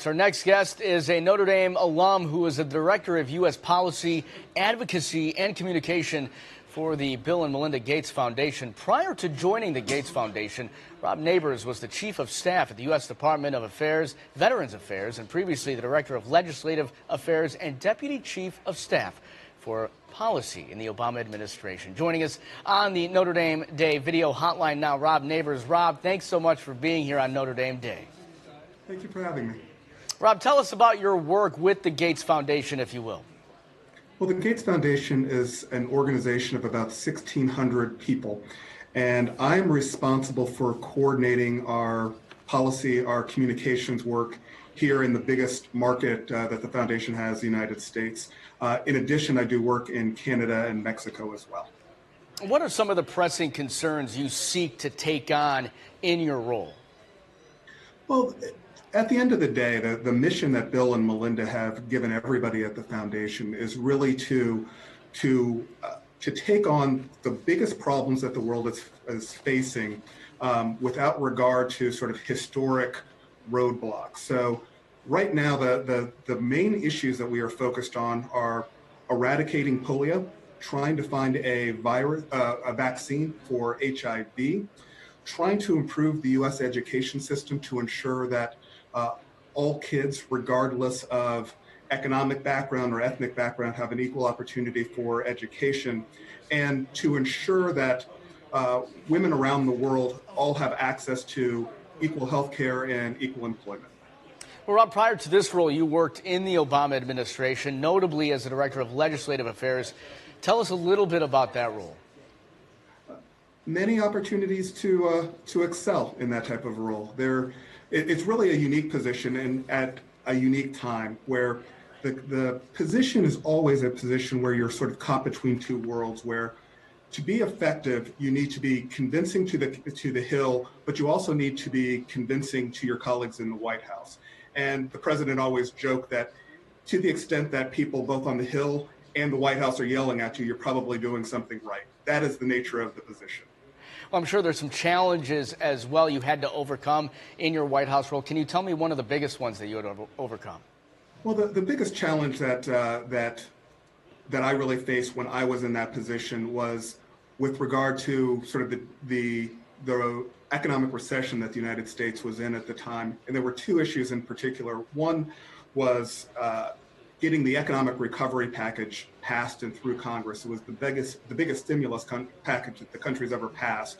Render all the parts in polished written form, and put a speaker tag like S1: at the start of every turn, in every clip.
S1: Our next guest is a Notre Dame alum who is a director of U.S. policy, advocacy, and communication for the Bill and Melinda Gates Foundation. Prior to joining the Gates Foundation, Rob Nabors was the chief of staff at the U.S. Department of Veterans Affairs, and previously the director of legislative affairs and deputy chief of staff for policy in the Obama administration. Joining us on the Notre Dame Day video hotline now, Rob Nabors. Rob, thanks so much for being here on Notre Dame Day.
S2: Thank you for having me.
S1: Rob, tell us about your work with the Gates Foundation, if you will.
S2: Well, the Gates Foundation is an organization of about 1,600 people, and I'm responsible for coordinating our policy, our communications work here in the biggest market that the foundation has, the United States. In addition, I do work in Canada and Mexico as well.
S1: What are some of the pressing concerns you seek to take on in your role?
S2: Well, at the end of the day, the mission that Bill and Melinda have given everybody at the foundation is really to take on the biggest problems that the world is facing without regard to sort of historic roadblocks. So right now, the main issues that we are focused on are eradicating polio, trying to find a vaccine for HIV, trying to improve the U.S. education system to ensure that all kids, regardless of economic background or ethnic background, have an equal opportunity for education, and to ensure that women around the world all have access to equal health care and equal employment.
S1: Well, Rob, prior to this role, you worked in the Obama administration, notably as the director of legislative affairs. Tell us a little bit about that role.
S2: Many opportunities to excel in that type of role. It's really a unique position and at a unique time where the position is always a position where you're sort of caught between two worlds, where to be effective, you need to be convincing to the Hill, but you also need to be convincing to your colleagues in the White House. And the president always joked that to the extent that people both on the Hill and the White House are yelling at you, you're probably doing something right. That is the nature of the position.
S1: Well, I'm sure there's some challenges as well you had to overcome in your White House role. Can you tell me one of the biggest ones that you had to overcome?
S2: Well, the biggest challenge that I really faced when I was in that position was with regard to sort of the economic recession that the United States was in at the time. And there were two issues in particular. One was getting the economic recovery package passed and through Congress. It was the biggest stimulus package that the country's ever passed.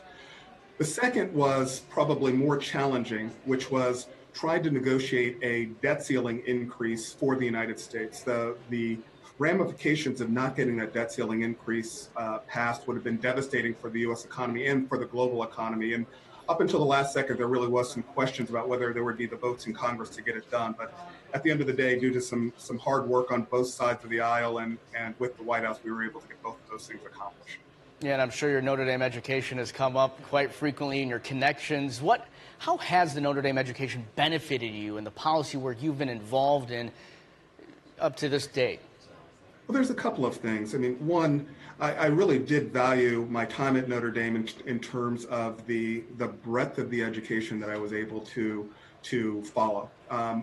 S2: The second was probably more challenging, which was trying to negotiate a debt ceiling increase for the United States. The ramifications of not getting that debt ceiling increase passed would have been devastating for the U.S. economy and for the global economy. And up until the last second, there really was some questions about whether there would be the votes in Congress to get it done. But at the end of the day, due to some hard work on both sides of the aisle and with the White House, we were able to get both of those things accomplished.
S1: Yeah, and I'm sure your Notre Dame education has come up quite frequently in your connections. How has the Notre Dame education benefited you in the policy work you've been involved in up to this date?
S2: Well, there's a couple of things. I mean, one, I really did value my time at Notre Dame in terms of the breadth of the education that I was able to follow.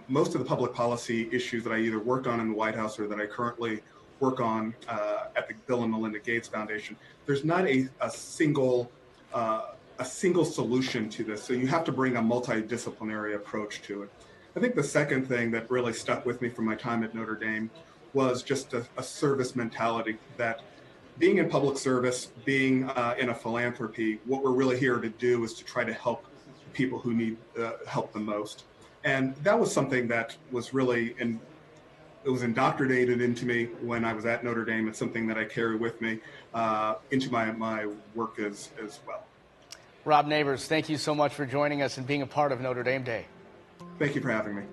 S2: Most of the public policy issues that I either worked on in the White House or that I currently work on at the Bill and Melinda Gates Foundation, there's not a single solution to this. So you have to bring a multidisciplinary approach to it. I think the second thing that really stuck with me from my time at Notre Dame was just a service mentality, that being in public service, being in a philanthropy, what we're really here to do is to try to help people who need help the most. And that was something that was really, it was indoctrinated into me when I was at Notre Dame. It's something that I carry with me into my work as well.
S1: Rob Nabors, thank you so much for joining us and being a part of Notre Dame Day.
S2: Thank you for having me.